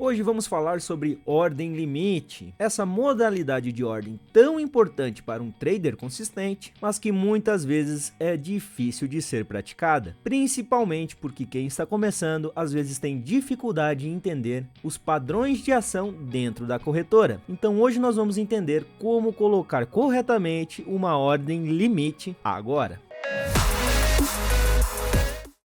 Hoje vamos falar sobre ordem limite, essa modalidade de ordem tão importante para um trader consistente, mas que muitas vezes é difícil de ser praticada, principalmente porque quem está começando às vezes tem dificuldade em entender os padrões de ação dentro da corretora. Então hoje nós vamos entender como colocar corretamente uma ordem limite agora.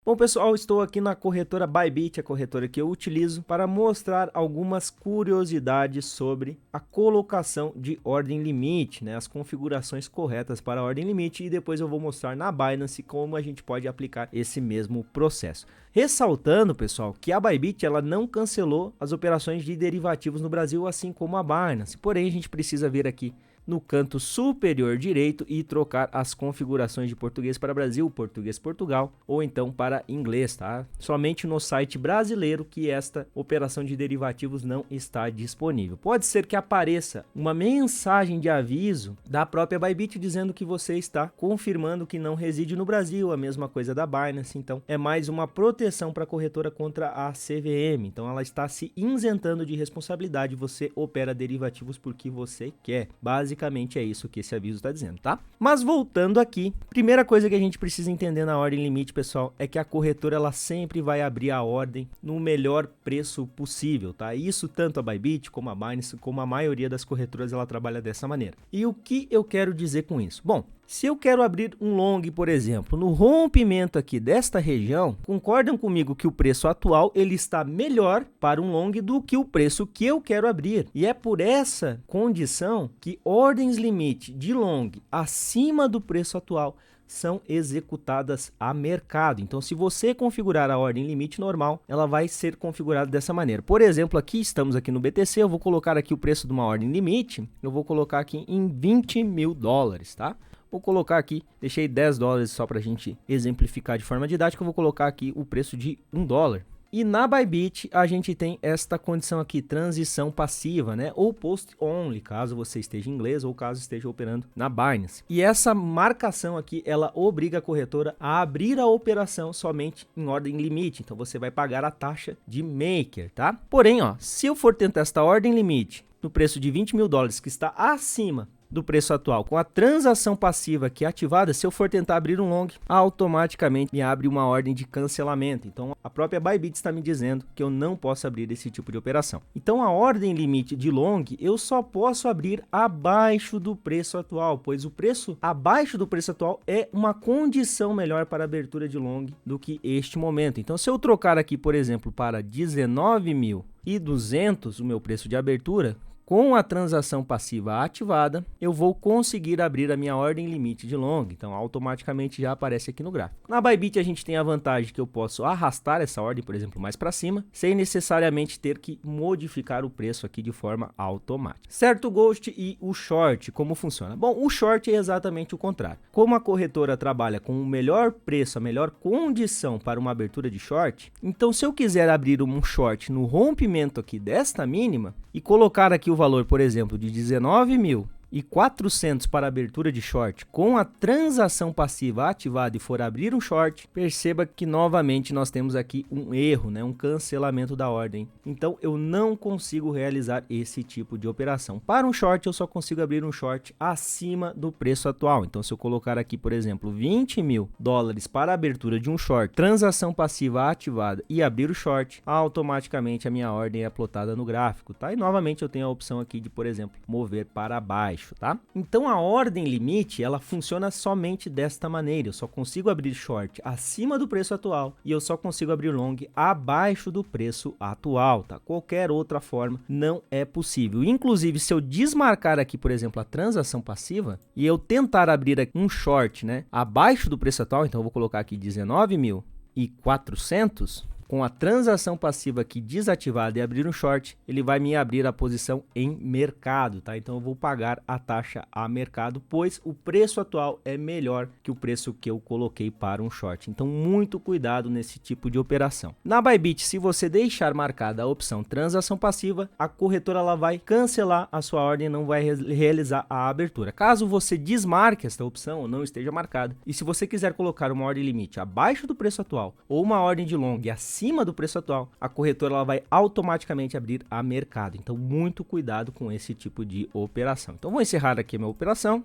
Bom pessoal, estou aqui na corretora Bybit, a corretora que eu utilizo, para mostrar algumas curiosidades sobre a colocação de ordem limite, né? As configurações corretas para a ordem limite, e depois eu vou mostrar na Binance como a gente pode aplicar esse mesmo processo. Ressaltando, pessoal, que a Bybit ela não cancelou as operações de derivativos no Brasil, assim como a Binance, porém a gente precisa ver aqui no canto superior direito e trocar as configurações de português para Brasil, português Portugal ou então para inglês, tá? Somente no site brasileiro que esta operação de derivativos não está disponível. Pode ser que apareça uma mensagem de aviso da própria Bybit dizendo que você está confirmando que não reside no Brasil, a mesma coisa da Binance, então é mais uma proteção para a corretora contra a CVM, então ela está se isentando de responsabilidade, você opera derivativos porque você quer, basicamente é isso que esse aviso está dizendo, tá? Mas voltando aqui, primeira coisa que a gente precisa entender na ordem limite, pessoal, é que a corretora ela sempre vai abrir a ordem no melhor preço possível, tá? Isso tanto a Bybit como a Binance, como a maioria das corretoras ela trabalha dessa maneira. E o que eu quero dizer com isso? Bom, se eu quero abrir um long, por exemplo, no rompimento aqui desta região, concordam comigo que o preço atual ele está melhor para um long do que o preço que eu quero abrir. E é por essa condição que ordens limite de long acima do preço atual são executadas a mercado. Então, se você configurar a ordem limite normal, ela vai ser configurada dessa maneira. Por exemplo, aqui estamos aqui no BTC, eu vou colocar aqui o preço de uma ordem limite, eu vou colocar aqui em 20 mil dólares, tá? Vou colocar aqui, deixei 10 dólares só para a gente exemplificar de forma didática, eu vou colocar aqui o preço de 1 dólar. E na Bybit a gente tem esta condição aqui, transição passiva, né? Ou post only, caso você esteja em inglês ou caso esteja operando na Binance. E essa marcação aqui, ela obriga a corretora a abrir a operação somente em ordem limite. Então você vai pagar a taxa de maker, tá? Porém, ó, se eu for tentar esta ordem limite no preço de 20 mil dólares, que está acima do preço atual, com a transação passiva aqui ativada, se eu for tentar abrir um long, automaticamente me abre uma ordem de cancelamento. Então a própria Bybit está me dizendo que eu não posso abrir esse tipo de operação. Então a ordem limite de long eu só posso abrir abaixo do preço atual, pois o preço abaixo do preço atual é uma condição melhor para a abertura de long do que este momento. Então se eu trocar aqui, por exemplo, para 19.200 o meu preço de abertura, com a transação passiva ativada, eu vou conseguir abrir a minha ordem limite de long, então automaticamente já aparece aqui no gráfico. Na Bybit a gente tem a vantagem que eu posso arrastar essa ordem, por exemplo, mais para cima, sem necessariamente ter que modificar o preço aqui de forma automática. Certo, Ghost, e o short, como funciona? Bom, o short é exatamente o contrário. Como a corretora trabalha com o melhor preço, a melhor condição para uma abertura de short, então se eu quiser abrir um short no rompimento aqui desta mínima e colocar aqui o valor, por exemplo, de 19.400 para abertura de short com a transação passiva ativada e for abrir um short, perceba que novamente nós temos aqui um erro, né? Um cancelamento da ordem. Então eu não consigo realizar esse tipo de operação. Para um short eu só consigo abrir um short acima do preço atual. Então se eu colocar aqui, por exemplo, 20 mil dólares para a abertura de um short, transação passiva ativada e abrir o short, automaticamente a minha ordem é plotada no gráfico, tá? E novamente eu tenho a opção aqui de, por exemplo, mover para baixo, tá? Então a ordem limite, ela funciona somente desta maneira. Eu só consigo abrir short acima do preço atual e eu só consigo abrir long abaixo do preço atual, tá? Qualquer outra forma não é possível. Inclusive, se eu desmarcar aqui, por exemplo, a transação passiva e eu tentar abrir aqui um short, né, abaixo do preço atual, então eu vou colocar aqui 19.400, com a transação passiva aqui desativada e abrir um short, ele vai me abrir a posição em mercado, tá? Então eu vou pagar a taxa a mercado, pois o preço atual é melhor que o preço que eu coloquei para um short. Então muito cuidado nesse tipo de operação. Na Bybit, se você deixar marcada a opção transação passiva, a corretora ela vai cancelar a sua ordem e não vai realizar a abertura. Caso você desmarque esta opção ou não esteja marcada, e se você quiser colocar uma ordem limite abaixo do preço atual ou uma ordem de long acima acima do preço atual, a corretora ela vai automaticamente abrir a mercado. Então, muito cuidado com esse tipo de operação. Então, vou encerrar aqui a minha operação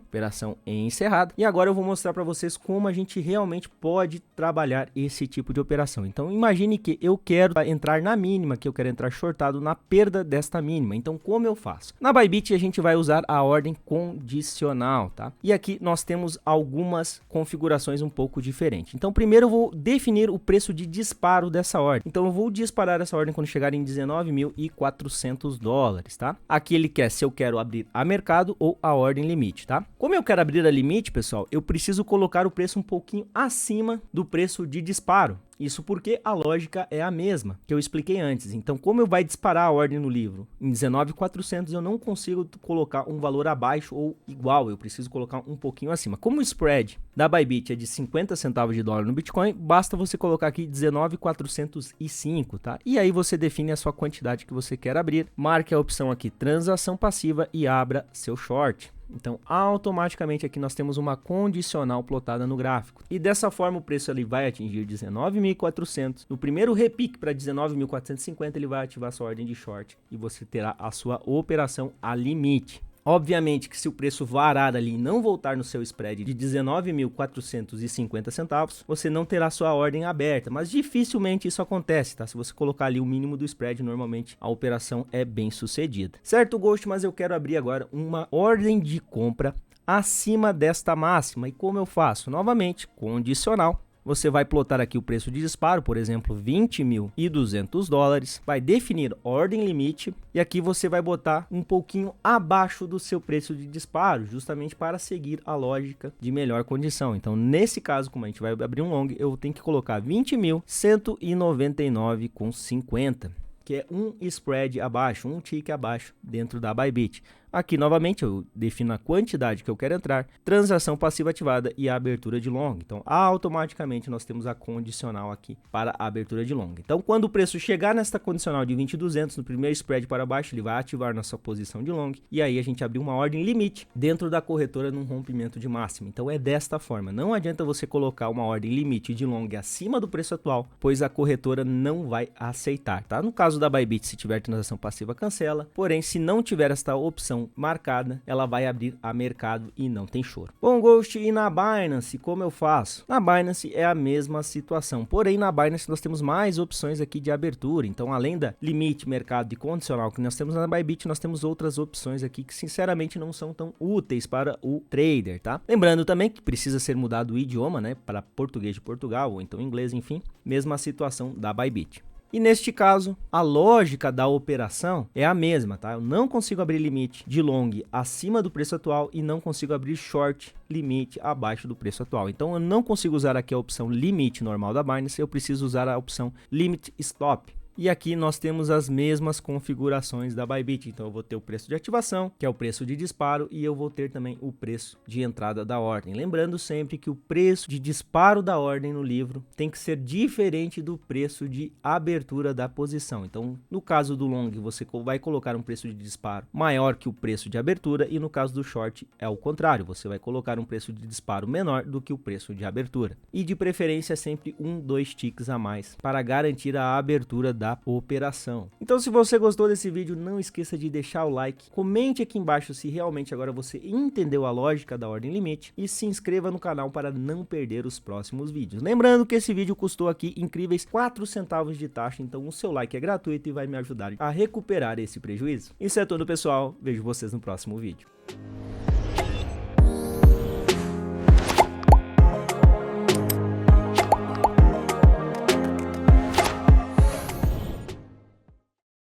encerrada. E agora eu vou mostrar para vocês como a gente realmente pode trabalhar esse tipo de operação. Então, imagine que eu quero entrar na mínima, que eu quero entrar shortado na perda desta mínima. Então, como eu faço? Na Bybit, a gente vai usar a ordem condicional, tá? E aqui nós temos algumas configurações um pouco diferentes. Então, primeiro eu vou definir o preço de disparo dessa ordem. Então, eu vou disparar essa ordem quando chegar em $19.400, tá? Aqui ele quer se eu quero abrir a mercado ou a ordem limite, tá? Como eu quero abrir a limite, pessoal, eu preciso colocar o preço um pouquinho acima do preço de disparo. Isso porque a lógica é a mesma que eu expliquei antes. Então, como eu vai disparar a ordem no livro em 19.400, eu não consigo colocar um valor abaixo ou igual, eu preciso colocar um pouquinho acima. Como o spread da Bybit é de 50 centavos de dólar no Bitcoin, basta você colocar aqui 19.405, tá? E aí você define a sua quantidade que você quer abrir, marque a opção aqui transação passiva e abra seu short. Então, automaticamente aqui nós temos uma condicional plotada no gráfico. E dessa forma o preço ele vai atingir 19.400. No primeiro repique para 19.450 ele vai ativar sua ordem de short e você terá a sua operação a limite. Obviamente que se o preço varar ali e não voltar no seu spread de 19.450 centavos, você não terá sua ordem aberta, mas dificilmente isso acontece, tá? Se você colocar ali o mínimo do spread, normalmente a operação é bem sucedida. Certo, Ghost, mas eu quero abrir agora uma ordem de compra acima desta máxima. E como eu faço? Novamente, condicional. Você vai plotar aqui o preço de disparo, por exemplo, $20.200, vai definir ordem limite e aqui você vai botar um pouquinho abaixo do seu preço de disparo, justamente para seguir a lógica de melhor condição. Então, nesse caso, como a gente vai abrir um long, eu tenho que colocar 20.199,50, que é um spread abaixo, um tick abaixo dentro da Bybit. Aqui, novamente, eu defino a quantidade que eu quero entrar, transação passiva ativada e a abertura de long. Então, automaticamente, nós temos a condicional aqui para a abertura de long. Então, quando o preço chegar nesta condicional de 20.200, no primeiro spread para baixo, ele vai ativar nossa posição de long. E aí, a gente abriu uma ordem limite dentro da corretora num rompimento de máxima. Então, é desta forma. Não adianta você colocar uma ordem limite de long acima do preço atual, pois a corretora não vai aceitar, tá? No caso da Bybit, se tiver transação passiva, cancela. Porém, se não tiver esta opção marcada, ela vai abrir a mercado e não tem choro. Bom, Ghost, e na Binance, como eu faço? Na Binance é a mesma situação, porém na Binance nós temos mais opções aqui de abertura. Então, além da limite, mercado e condicional que nós temos na Bybit, nós temos outras opções aqui que sinceramente não são tão úteis para o trader, tá? Lembrando também que precisa ser mudado o idioma, né, para português de Portugal ou então inglês, enfim, mesma situação da Bybit. E neste caso, a lógica da operação é a mesma, tá? Eu não consigo abrir limite de long acima do preço atual e não consigo abrir short limite abaixo do preço atual. Então, eu não consigo usar aqui a opção limite normal da Binance, eu preciso usar a opção limit stop. E aqui nós temos as mesmas configurações da Bybit. Então eu vou ter o preço de ativação, que é o preço de disparo, e eu vou ter também o preço de entrada da ordem. Lembrando sempre que o preço de disparo da ordem no livro tem que ser diferente do preço de abertura da posição. Então, no caso do long, você vai colocar um preço de disparo maior que o preço de abertura, e no caso do short é o contrário, você vai colocar um preço de disparo menor do que o preço de abertura. E de preferência sempre 2 ticks a mais para garantir a abertura da operação. Então, se você gostou desse vídeo, não esqueça de deixar o like, comente aqui embaixo se realmente agora você entendeu a lógica da ordem limite e se inscreva no canal para não perder os próximos vídeos. Lembrando que esse vídeo custou aqui incríveis 4 centavos de taxa, então o seu like é gratuito e vai me ajudar a recuperar esse prejuízo. Isso é tudo, pessoal. Vejo vocês no próximo vídeo.